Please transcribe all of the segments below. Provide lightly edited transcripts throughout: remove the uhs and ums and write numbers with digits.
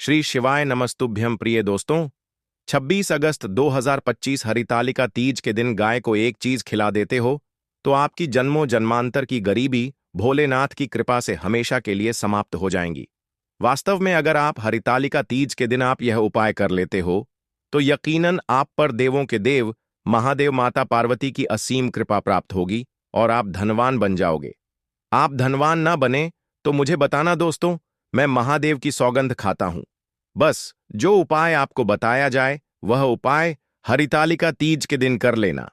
श्री शिवाय नमस्तुभ्यं प्रिय दोस्तों। 26 अगस्त 2025 हरितालिका तीज के दिन गाय को एक चीज खिला देते हो तो आपकी जन्मों जन्मांतर की गरीबी भोलेनाथ की कृपा से हमेशा के लिए समाप्त हो जाएंगी। वास्तव में अगर आप हरितालिका तीज के दिन आप यह उपाय कर लेते हो तो यकीनन आप पर देवों के देव महादेव माता पार्वती की असीम कृपा प्राप्त होगी और आप धनवान बन जाओगे। आप धनवान ना बने तो मुझे बताना दोस्तों, मैं महादेव की सौगंध खाता हूं। बस जो उपाय आपको बताया जाए वह उपाय हरितालिका तीज के दिन कर लेना।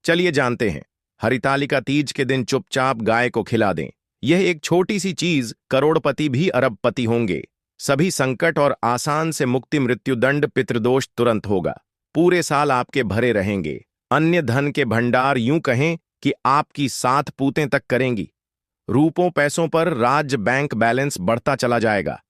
चलिए जानते हैं। हरितालिका तीज के दिन चुपचाप गाय को खिला दें। यह एक छोटी सी चीज करोड़पति भी अरबपति होंगे। सभी संकट और आसान से मुक्ति, मृत्युदंड, पितृदोष तुरंत होगा। पूरे साल आपके भरे रहेंगे। अन्य धन के भंडार यूं कहें कि आपकी 7 पूतें तक करेंगी। रूपों पैसों पर राज्य बैंक बैलेंस बढ़ता चला जाएगा।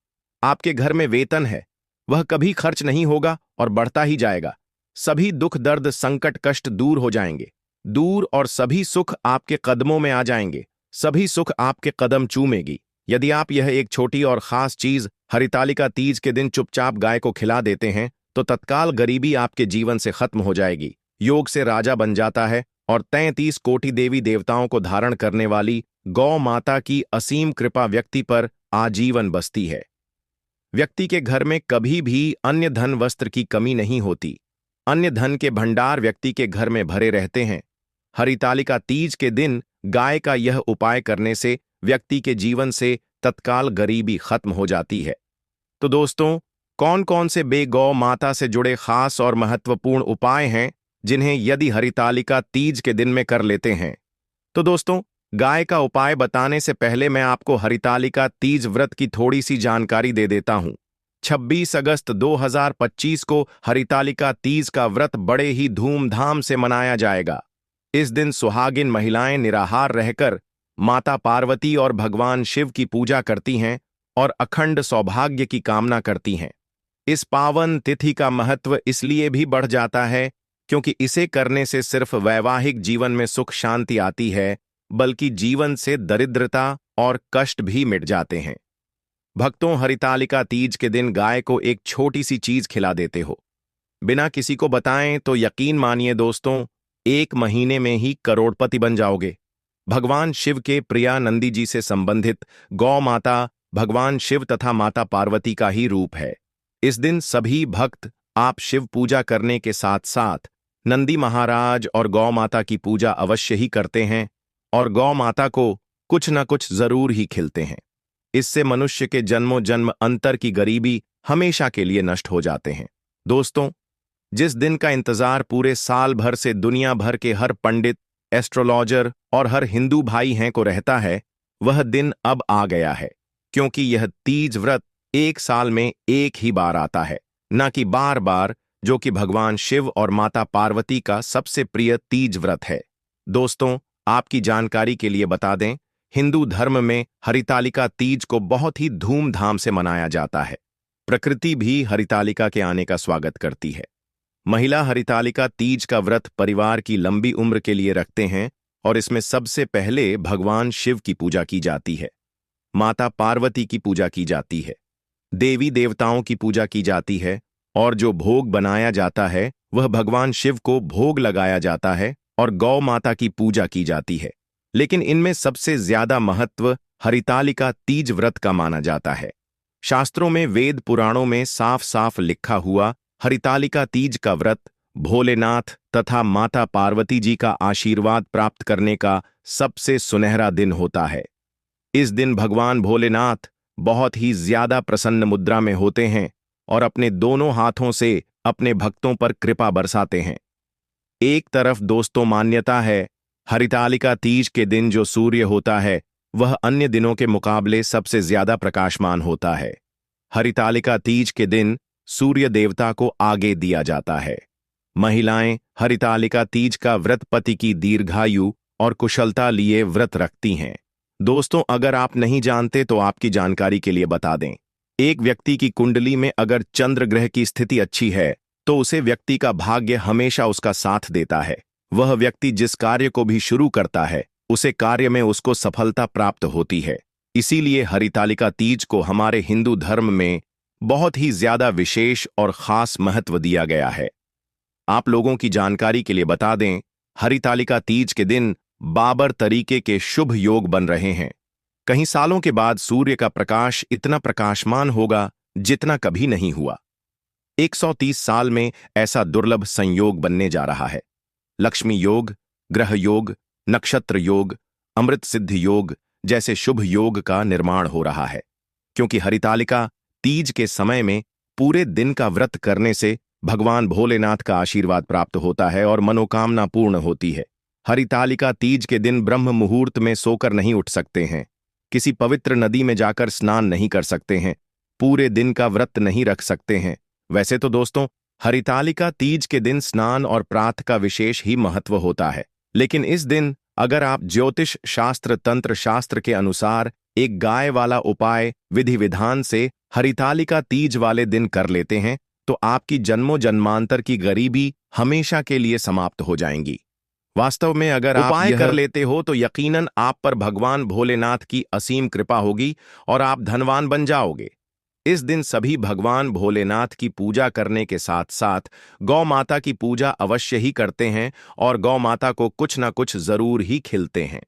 आपके घर में वेतन है, वह कभी खर्च नहीं होगा और बढ़ता ही जाएगा। सभी दुख दर्द संकट कष्ट दूर हो जाएंगे दूर और सभी सुख आपके कदमों में आ जाएंगे। सभी सुख आपके कदम चूमेगी। यदि आप यह एक छोटी और खास चीज हरितालिका तीज के दिन चुपचाप गाय को खिला देते हैं तो तत्काल गरीबी आपके जीवन से खत्म हो जाएगी। योग से राजा बन जाता है और 33 कोटि देवी देवताओं को धारण करने वाली गौ माता की असीम कृपा व्यक्ति पर आजीवन बसती है। व्यक्ति के घर में कभी भी अन्य धन वस्त्र की कमी नहीं होती। अन्य धन के भंडार व्यक्ति के घर में भरे रहते हैं। हरितालिका तीज के दिन गाय का यह उपाय करने से व्यक्ति के जीवन से तत्काल गरीबी खत्म हो जाती है। तो दोस्तों, कौन कौन से गौ माता से जुड़े खास और महत्वपूर्ण उपाय हैं जिन्हें यदि हरितालिका तीज के दिन में कर लेते हैं? तो दोस्तों, गाय का उपाय बताने से पहले मैं आपको हरितालिका तीज व्रत की थोड़ी सी जानकारी दे देता हूं। 26 अगस्त 2025 को हरितालिका तीज का व्रत बड़े ही धूमधाम से मनाया जाएगा। इस दिन सुहागिन महिलाएं निराहार रहकर माता पार्वती और भगवान शिव की पूजा करती हैं और अखंड सौभाग्य की कामना करती हैं। इस पावन तिथि का महत्व इसलिए भी बढ़ जाता है क्योंकि इसे करने से सिर्फ वैवाहिक जीवन में सुख शांति आती है, बल्कि जीवन से दरिद्रता और कष्ट भी मिट जाते हैं। भक्तों, हरितालिका तीज के दिन गाय को एक छोटी सी चीज खिला देते हो। बिना किसी को बताएं तो यकीन मानिए दोस्तों, 1 महीने में ही करोड़पति बन जाओगे। भगवान शिव के प्रिया नंदी जी से संबंधित गौ माता भगवान शिव तथा माता पार्वती का ही रूप है। इस दिन सभी भक्त आप शिव पूजा करने के साथ साथ नंदी महाराज और गौ माता की पूजा अवश्य ही करते हैं और गौ माता को कुछ न कुछ जरूर ही खिलते हैं। इससे मनुष्य के जन्मों जन्म अंतर की गरीबी हमेशा के लिए नष्ट हो जाते हैं। दोस्तों, जिस दिन का इंतजार पूरे साल भर से दुनिया भर के हर पंडित, एस्ट्रोलॉजर और हर हिंदू भाई हैं को रहता है, वह दिन अब आ गया है। क्योंकि यह तीज व्रत 1 साल में एक ही बार आता है, न कि बार बार, जो कि भगवान शिव और माता पार्वती का सबसे प्रिय तीज व्रत है। दोस्तों, आपकी जानकारी के लिए बता दें, हिंदू धर्म में हरितालिका तीज को बहुत ही धूमधाम से मनाया जाता है। प्रकृति भी हरितालिका के आने का स्वागत करती है। महिला हरितालिका तीज का व्रत परिवार की लंबी उम्र के लिए रखते हैं और इसमें सबसे पहले भगवान शिव की पूजा की जाती है, माता पार्वती की पूजा की जाती है, देवी देवताओं की पूजा की जाती है और जो भोग बनाया जाता है वह भगवान शिव को भोग लगाया जाता है और गौ माता की पूजा की जाती है। लेकिन इनमें सबसे ज्यादा महत्व हरितालिका तीज व्रत का माना जाता है। शास्त्रों में, वेद पुराणों में साफ साफ लिखा हुआ हरितालिका तीज का व्रत भोलेनाथ तथा माता पार्वती जी का आशीर्वाद प्राप्त करने का सबसे सुनहरा दिन होता है। इस दिन भगवान भोलेनाथ बहुत ही ज्यादा प्रसन्न मुद्रा में होते हैं और अपने दोनों हाथों से अपने भक्तों पर कृपा बरसाते हैं। एक तरफ दोस्तों मान्यता है, हरितालिका तीज के दिन जो सूर्य होता है वह अन्य दिनों के मुकाबले सबसे ज्यादा प्रकाशमान होता है। हरितालिका तीज के दिन सूर्य देवता को आगे दिया जाता है। महिलाएं हरितालिका तीज का व्रत पति की दीर्घायु और कुशलता लिए व्रत रखती हैं। दोस्तों, अगर आप नहीं जानते तो आपकी जानकारी के लिए बता दें, एक व्यक्ति की कुंडली में अगर चंद्र ग्रह की स्थिति अच्छी है तो उसे व्यक्ति का भाग्य हमेशा उसका साथ देता है। वह व्यक्ति जिस कार्य को भी शुरू करता है उसे कार्य में उसको सफलता प्राप्त होती है। इसीलिए हरितालिका तीज को हमारे हिंदू धर्म में बहुत ही ज्यादा विशेष और खास महत्व दिया गया है। आप लोगों की जानकारी के लिए बता दें, हरितालिका तीज के दिन बाबर तरीके के शुभ योग बन रहे हैं। कई सालों के बाद सूर्य का प्रकाश इतना प्रकाशमान होगा जितना कभी नहीं हुआ। 130 साल में ऐसा दुर्लभ संयोग बनने जा रहा है। लक्ष्मी योग, ग्रह योग, नक्षत्र योग, अमृत सिद्ध योग जैसे शुभ योग का निर्माण हो रहा है, क्योंकि हरितालिका तीज के समय में पूरे दिन का व्रत करने से भगवान भोलेनाथ का आशीर्वाद प्राप्त होता है और मनोकामना पूर्ण होती है। हरितालिका तीज के दिन ब्रह्म मुहूर्त में सोकर नहीं उठ सकते हैं, किसी पवित्र नदी में जाकर स्नान नहीं कर सकते हैं, पूरे दिन का व्रत नहीं रख सकते हैं। वैसे तो दोस्तों, हरितालिका तीज के दिन स्नान और प्रातः का विशेष ही महत्व होता है, लेकिन इस दिन अगर आप ज्योतिष शास्त्र तंत्र शास्त्र के अनुसार एक गाय वाला उपाय विधि विधान से हरितालिका तीज वाले दिन कर लेते हैं तो आपकी जन्मों जन्मांतर की गरीबी हमेशा के लिए समाप्त हो जाएंगी। वास्तव में अगर आप उपाय कर लेते हो तो यकीनन आप पर भगवान भोलेनाथ की असीम कृपा होगी और आप धनवान बन जाओगे। इस दिन सभी भगवान भोलेनाथ की पूजा करने के साथ साथ गौ माता की पूजा अवश्य ही करते हैं और गौ माता को कुछ ना कुछ जरूर ही खिलते हैं।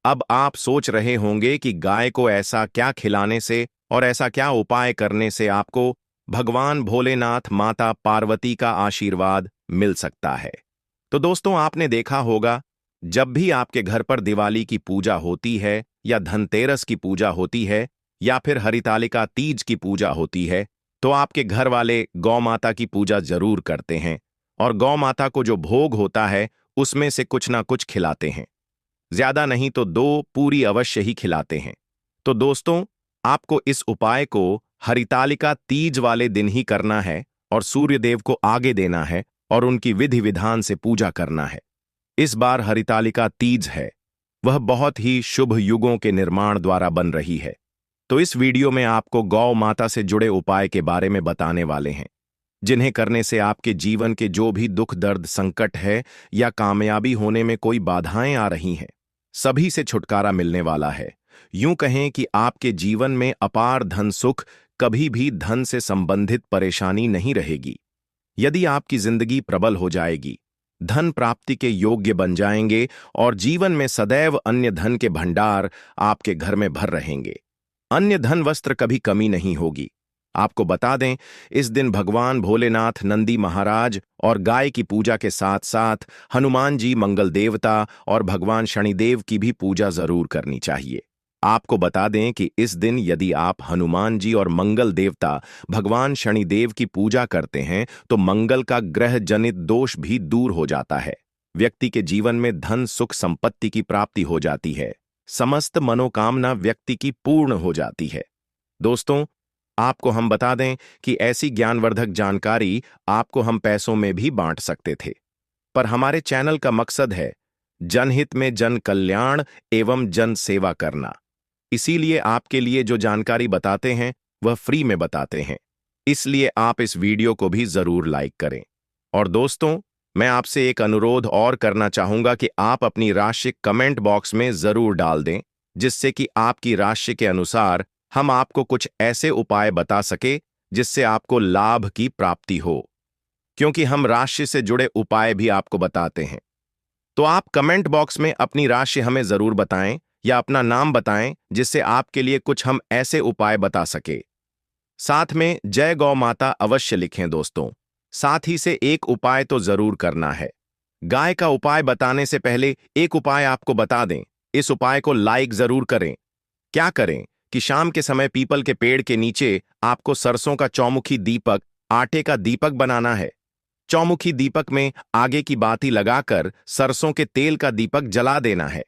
अब आप सोच रहे होंगे कि गाय को ऐसा क्या खिलाने से और ऐसा क्या उपाय करने से आपको भगवान भोलेनाथ माता पार्वती का आशीर्वाद मिल सकता है। तो दोस्तों, आपने देखा होगा, जब भी आपके घर पर दिवाली की पूजा होती है या धनतेरस की पूजा होती है या फिर हरितालिका तीज की पूजा होती है तो आपके घर वाले गौ माता की पूजा जरूर करते हैं और गौ माता को जो भोग होता है उसमें से कुछ ना कुछ खिलाते हैं। ज्यादा नहीं तो 2 पूरी अवश्य ही खिलाते हैं। तो दोस्तों, आपको इस उपाय को हरितालिका तीज वाले दिन ही करना है और सूर्यदेव को आगे देना है और उनकी विधि विधान से पूजा करना है। इस बार हरितालिका तीज है, वह बहुत ही शुभ युगों के निर्माण द्वारा बन रही है। तो इस वीडियो में आपको गौ माता से जुड़े उपाय के बारे में बताने वाले हैं, जिन्हें करने से आपके जीवन के जो भी दुख दर्द संकट है या कामयाबी होने में कोई बाधाएं आ रही हैं, सभी से छुटकारा मिलने वाला है। यूं कहें कि आपके जीवन में अपार धन सुख, कभी भी धन से संबंधित परेशानी नहीं रहेगी। यदि आपकी जिंदगी प्रबल हो जाएगी, धन प्राप्ति के योग्य बन जाएंगे और जीवन में सदैव अन्य धन के भंडार आपके घर में भर रहेंगे। अन्य धन वस्त्र कभी कमी नहीं होगी। आपको बता दें, इस दिन भगवान भोलेनाथ, नंदी महाराज और गाय की पूजा के साथ साथ हनुमान जी, मंगल देवता और भगवान शनिदेव की भी पूजा जरूर करनी चाहिए। आपको बता दें कि इस दिन यदि आप हनुमान जी और मंगल देवता भगवान शनिदेव की पूजा करते हैं तो मंगल का ग्रह जनित दोष भी दूर हो जाता है। व्यक्ति के जीवन में धन सुख संपत्ति की प्राप्ति हो जाती है, समस्त मनोकामना व्यक्ति की पूर्ण हो जाती है। दोस्तों, आपको हम बता दें कि ऐसी ज्ञानवर्धक जानकारी आपको हम पैसों में भी बांट सकते थे, पर हमारे चैनल का मकसद है जनहित में जन कल्याण एवं जन सेवा करना। इसीलिए आपके लिए जो जानकारी बताते हैं वह फ्री में बताते हैं, इसलिए आप इस वीडियो को भी जरूर लाइक करें। और दोस्तों, मैं आपसे एक अनुरोध और करना चाहूंगा कि आप अपनी राशि कमेंट बॉक्स में जरूर डाल दें, जिससे कि आपकी राशि के अनुसार हम आपको कुछ ऐसे उपाय बता सके जिससे आपको लाभ की प्राप्ति हो, क्योंकि हम राशि से जुड़े उपाय भी आपको बताते हैं। तो आप कमेंट बॉक्स में अपनी राशि हमें जरूर बताएं या अपना नाम बताएं, जिससे आपके लिए कुछ हम ऐसे उपाय बता सके। साथ में जय गौ माता अवश्य लिखें दोस्तों। साथ ही से एक उपाय तो जरूर करना है। गाय का उपाय बताने से पहले एक उपाय आपको बता दें, इस उपाय को लाइक जरूर करें। क्या करें कि शाम के समय पीपल के पेड़ के नीचे आपको सरसों का चौमुखी दीपक, आटे का दीपक बनाना है। चौमुखी दीपक में आगे की बाती लगाकर सरसों के तेल का दीपक जला देना है।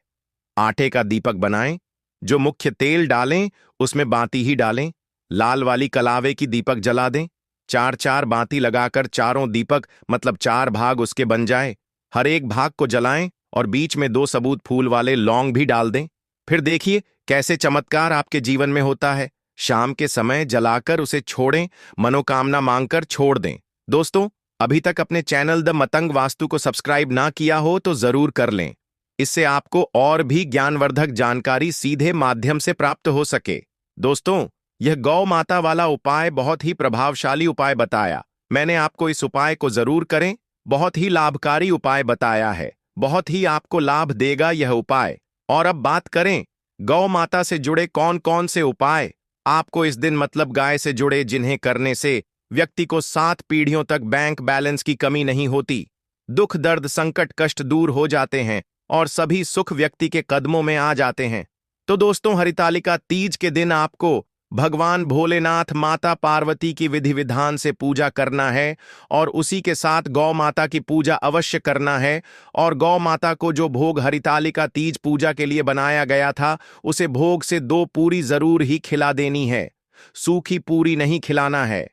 आटे का दीपक बनाएं, जो मुख्य तेल डालें उसमें बाती ही डालें। लाल वाली कलावे की दीपक जला दें। 4-4 बाती लगाकर चारों दीपक मतलब 4 भाग उसके बन जाए। हर एक भाग को जलाएं और बीच में 2 सबूत फूल वाले लौंग भी डाल दें। फिर देखिए कैसे चमत्कार आपके जीवन में होता है। शाम के समय जलाकर उसे छोड़ें, मनोकामना मांगकर छोड़ दें। दोस्तों, अभी तक अपने चैनल द मतंग वास्तु को सब्सक्राइब ना किया हो तो जरूर कर लें, इससे आपको और भी ज्ञानवर्धक जानकारी सीधे माध्यम से प्राप्त हो सके। दोस्तों, यह गौ माता वाला उपाय बहुत ही प्रभावशाली उपाय बताया। मैंने आपको इस उपाय को जरूर करें। बहुत ही लाभकारी उपाय बताया है। बहुत ही आपको लाभ देगा यह उपाय। और अब बात करें गौ माता से जुड़े कौन कौन से उपाय आपको इस दिन मतलब गाय से जुड़े, जिन्हें करने से व्यक्ति को 7 पीढ़ियों तक बैंक बैलेंस की कमी नहीं होती, दुख दर्द संकट कष्ट दूर हो जाते हैं और सभी सुख व्यक्ति के कदमों में आ जाते हैं। तो दोस्तों, हरितालिका तीज के दिन आपको भगवान भोलेनाथ माता पार्वती की विधि विधान से पूजा करना है और उसी के साथ गौ माता की पूजा अवश्य करना है। और गौ माता को जो भोग हरितालिका तीज पूजा के लिए बनाया गया था, उसे भोग से 2 पूरी जरूर ही खिला देनी है। सूखी पूरी नहीं खिलाना है।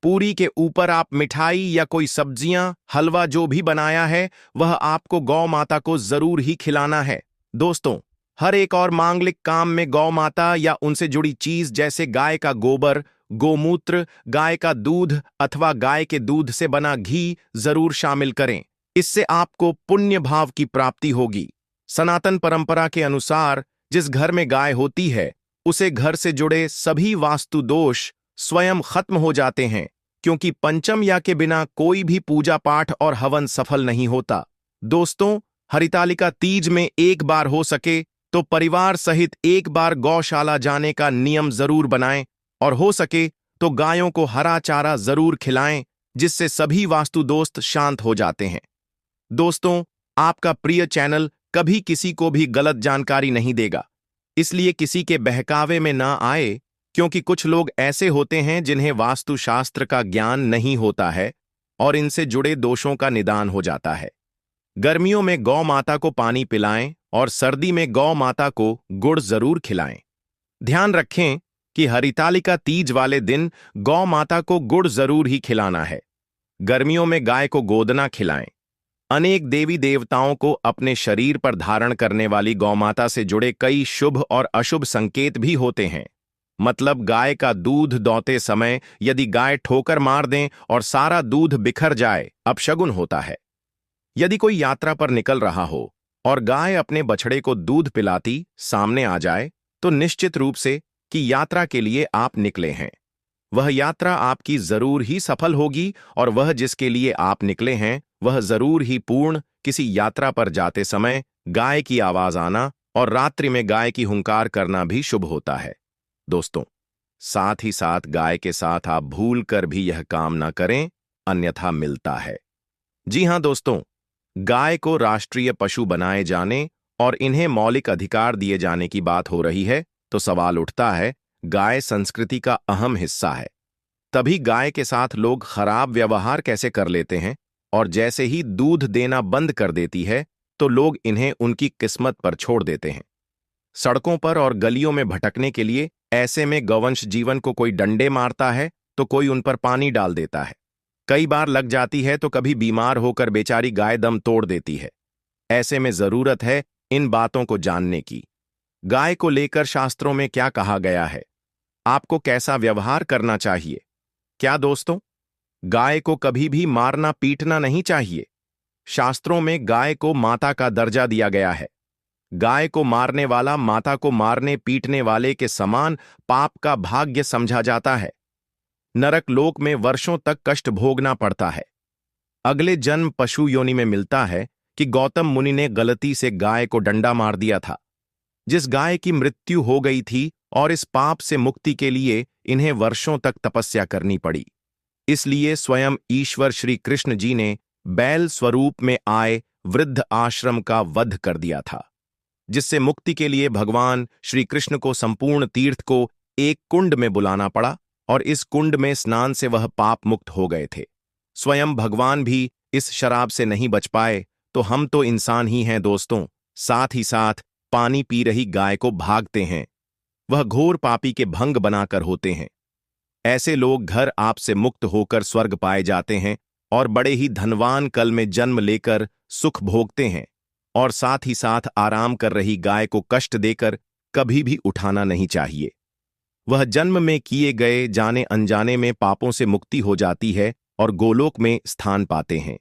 पूरी के ऊपर आप मिठाई या कोई सब्जियां हलवा जो भी बनाया है वह आपको गौ माता को जरूर ही खिलाना है। दोस्तों, हर एक और मांगलिक काम में गौ माता या उनसे जुड़ी चीज जैसे गाय का गोबर, गोमूत्र, गाय का दूध अथवा गाय के दूध से बना घी जरूर शामिल करें। इससे आपको पुण्य भाव की प्राप्ति होगी। सनातन परंपरा के अनुसार जिस घर में गाय होती है उसे घर से जुड़े सभी वास्तु दोष स्वयं खत्म हो जाते हैं, क्योंकि पंचम या के बिना कोई भी पूजा पाठ और हवन सफल नहीं होता। दोस्तों, हरितालिका तीज में एक बार हो सके तो परिवार सहित एक बार गौशाला जाने का नियम जरूर बनाएं और हो सके तो गायों को हरा चारा जरूर खिलाएं, जिससे सभी वास्तु दोस्त शांत हो जाते हैं। दोस्तों, आपका प्रिय चैनल कभी किसी को भी गलत जानकारी नहीं देगा, इसलिए किसी के बहकावे में ना आए, क्योंकि कुछ लोग ऐसे होते हैं जिन्हें वास्तुशास्त्र का ज्ञान नहीं होता है और इनसे जुड़े दोषों का निदान हो जाता है। गर्मियों में गौ माता को पानी पिलाएं और सर्दी में गौ माता को गुड़ जरूर खिलाएं। ध्यान रखें कि हरितालिका तीज वाले दिन गौ माता को गुड़ जरूर ही खिलाना है। गर्मियों में गाय को गोदना खिलाएं। अनेक देवी देवताओं को अपने शरीर पर धारण करने वाली गौ माता से जुड़े कई शुभ और अशुभ संकेत भी होते हैं। मतलब गाय का दूध दोहते समय यदि गाय ठोकर मार दें और सारा दूध बिखर जाए, अपशगुन होता है। यदि कोई यात्रा पर निकल रहा हो और गाय अपने बछड़े को दूध पिलाती सामने आ जाए, तो निश्चित रूप से कि यात्रा के लिए आप निकले हैं। वह यात्रा आपकी जरूर ही सफल होगी और वह जिसके लिए आप निकले हैं वह जरूर ही पूर्ण। किसी यात्रा पर जाते समय गाय की आवाज आना और रात्रि में गाय की हुंकार करना भी शुभ होता है। दोस्तों, साथ ही साथ गाय के साथ आप भूल कर भी यह काम न करें, अन्यथा मिलता है। जी हां दोस्तों, गाय को राष्ट्रीय पशु बनाए जाने और इन्हें मौलिक अधिकार दिए जाने की बात हो रही है, तो सवाल उठता है, गाय संस्कृति का अहम हिस्सा है, तभी गाय के साथ लोग खराब व्यवहार कैसे कर लेते हैं और जैसे ही दूध देना बंद कर देती है तो लोग इन्हें उनकी किस्मत पर छोड़ देते हैं। सड़कों पर और गलियों में भटकने के लिए ऐसे में गौवंश जीवन को कोई डंडे मारता है तो कोई उन पर पानी डाल देता है। कई बार लग जाती है तो कभी बीमार होकर बेचारी गाय दम तोड़ देती है। ऐसे में जरूरत है इन बातों को जानने की। गाय को लेकर शास्त्रों में क्या कहा गया है, आपको कैसा व्यवहार करना चाहिए। क्या दोस्तों, गाय को कभी भी मारना पीटना नहीं चाहिए। शास्त्रों में गाय को माता का दर्जा दिया गया है। गाय को मारने वाला माता को मारने पीटने वाले के समान पाप का भाग्य समझा जाता है। नरक लोक में वर्षों तक कष्ट भोगना पड़ता है। अगले जन्म पशु योनि में मिलता है कि गौतम मुनि ने गलती से गाय को डंडा मार दिया था, जिस गाय की मृत्यु हो गई थी, और इस पाप से मुक्ति के लिए इन्हें वर्षों तक तपस्या करनी पड़ी। इसलिए स्वयं ईश्वर श्री कृष्ण जी ने बैल स्वरूप में आए वृद्ध आश्रम का वध कर दिया था, जिससे मुक्ति के लिए भगवान श्री कृष्ण को संपूर्ण तीर्थ को एक कुंड में बुलाना पड़ा और इस कुंड में स्नान से वह पाप मुक्त हो गए थे। स्वयं भगवान भी इस शराब से नहीं बच पाए, तो हम तो इंसान ही हैं दोस्तों। साथ ही साथ पानी पी रही गाय को भागते हैं, वह घोर पापी के भंग बनाकर होते हैं। ऐसे लोग घर आपसे मुक्त होकर स्वर्ग पाए जाते हैं और बड़े ही धनवान कल में जन्म लेकर सुख भोगते हैं। और साथ ही साथ आराम कर रही गाय को कष्ट देकर कभी भी उठाना नहीं चाहिए। वह जन्म में किए गए जाने अनजाने में पापों से मुक्ति हो जाती है और गोलोक में स्थान पाते हैं।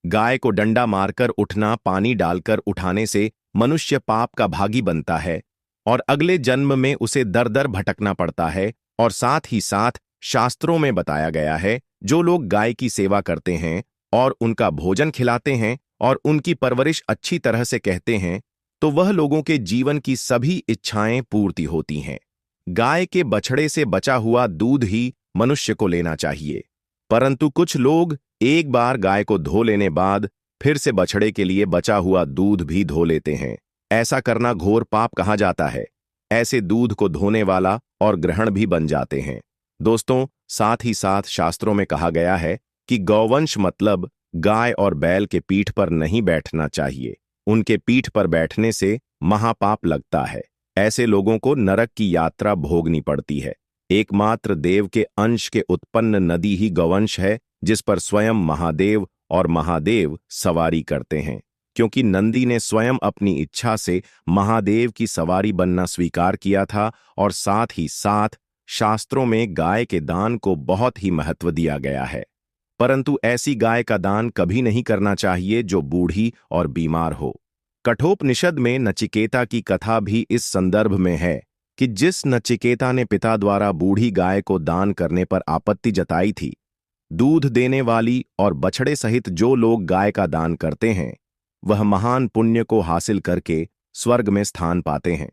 गाय को डंडा मारकर उठना, पानी डालकर उठाने से मनुष्य पाप का भागी बनता है और अगले जन्म में उसे दर दर भटकना पड़ता है और साथ ही साथ शास्त्रों में बताया गया है जो लोग गाय की सेवा करते हैं और उनका भोजन खिलाते हैं और उनकी परवरिश अच्छी तरह से कहते हैं तो वह लोगों के जीवन की सभी इच्छाएं पूर्ति होती हैं। गाय के बछड़े से बचा हुआ दूध ही मनुष्य को लेना चाहिए, परंतु कुछ लोग एक बार गाय को धो लेने बाद फिर से बछड़े के लिए बचा हुआ दूध भी धो लेते हैं। ऐसा करना घोर पाप कहा जाता है। ऐसे दूध को धोने वाला और ग्रहण भी बन जाते हैं। दोस्तों, साथ ही साथ शास्त्रों में कहा गया है कि गौवंश मतलब गाय और बैल के पीठ पर नहीं बैठना चाहिए। उनके पीठ पर बैठने से महापाप लगता है। ऐसे लोगों को नरक की यात्रा भोगनी पड़ती है। एकमात्र देव के अंश के उत्पन्न नदी ही गौवंश है, जिस पर स्वयं महादेव और महादेव सवारी करते हैं। क्योंकि नंदी ने स्वयं अपनी इच्छा से महादेव की सवारी बनना स्वीकार किया था और साथ ही साथ शास्त्रों में गाय के दान को बहुत ही महत्व दिया गया है। परंतु ऐसी गाय का दान कभी नहीं करना चाहिए जो बूढ़ी और बीमार हो। कठोपनिषद में नचिकेता की कथा भी इस संदर्भ में है कि जिस नचिकेता ने पिता द्वारा बूढ़ी गाय को दान करने पर आपत्ति जताई थी, दूध देने वाली और बछड़े सहित जो लोग गाय का दान करते हैं वह महान पुण्य को हासिल करके स्वर्ग में स्थान पाते हैं।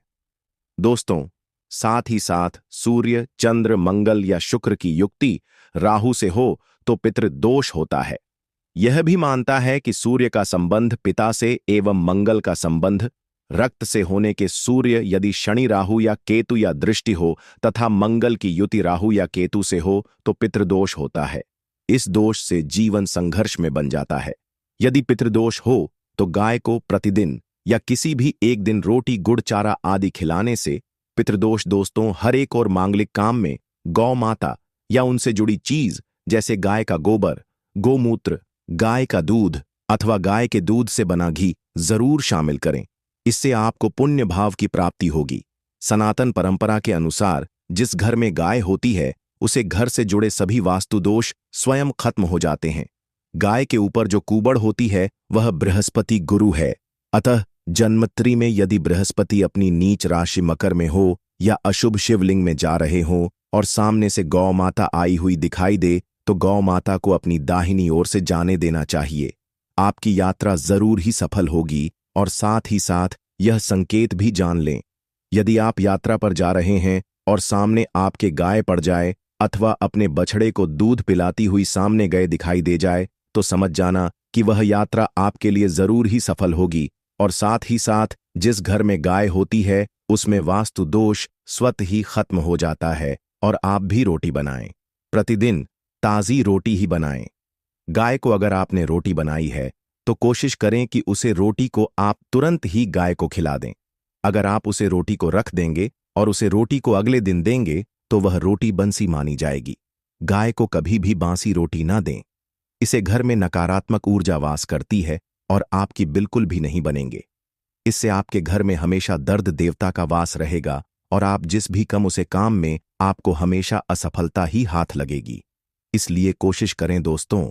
दोस्तों, साथ ही साथ सूर्य, चंद्र, मंगल या शुक्र की युक्ति राहु से हो तो पितृदोष होता है। यह भी मानता है कि सूर्य का संबंध पिता से एवं मंगल का संबंध रक्त से होने के सूर्य यदि शनि, राहु या केतु या दृष्टि हो तथा मंगल की युति राहु या केतु से हो तो पितृदोष होता है। इस दोष से जीवन संघर्ष में बन जाता है। यदि पितृदोष हो तो गाय को प्रतिदिन या किसी भी एक दिन रोटी, गुड़, चारा आदि खिलाने से पितृदोष दोस्तों हर एक और मांगलिक काम में गौ माता या उनसे जुड़ी चीज जैसे गाय का गोबर, गोमूत्र, गाय का दूध अथवा गाय के दूध से बना घी जरूर शामिल करें। इससे आपको पुण्य भाव की प्राप्ति होगी। सनातन परंपरा के अनुसार जिस घर में गाय होती है उसे घर से जुड़े सभी वास्तु दोष स्वयं खत्म हो जाते हैं। गाय के ऊपर जो कुबड़ होती है वह बृहस्पति गुरु है। अतः जन्मत्री में यदि बृहस्पति अपनी नीच राशि मकर में हो या अशुभ शिवलिंग में जा रहे हो और सामने से गौ माता आई हुई दिखाई दे तो गौ माता को अपनी दाहिनी ओर से जाने देना चाहिए। आपकी यात्रा जरूर ही सफल होगी। और साथ ही साथ यह संकेत भी जान लें, यदि आप यात्रा पर जा रहे हैं और सामने आपके गाय पड़ जाए अथवा अपने बछड़े को दूध पिलाती हुई सामने गए दिखाई दे जाए तो समझ जाना कि वह यात्रा आपके लिए जरूर ही सफल होगी। और साथ ही साथ जिस घर में गाय होती है उसमें वास्तु दोष स्वतः ही खत्म हो जाता है। और आप भी रोटी बनाएं, प्रतिदिन ताज़ी रोटी ही बनाएं। गाय को अगर आपने रोटी बनाई है तो कोशिश करें कि उसे रोटी को आप तुरंत ही गाय को खिला दें। अगर आप उसे रोटी को रख देंगे और उसे रोटी को अगले दिन देंगे तो वह रोटी बंसी मानी जाएगी। गाय को कभी भी बासी रोटी ना दें। इसे घर में नकारात्मक ऊर्जा वास करती है और आपकी बिल्कुल भी नहीं बनेंगे। इससे आपके घर में हमेशा दर्द देवता का वास रहेगा और आप जिस भी काम उसे काम में आपको हमेशा असफलता ही हाथ लगेगी। इसलिए कोशिश करें दोस्तों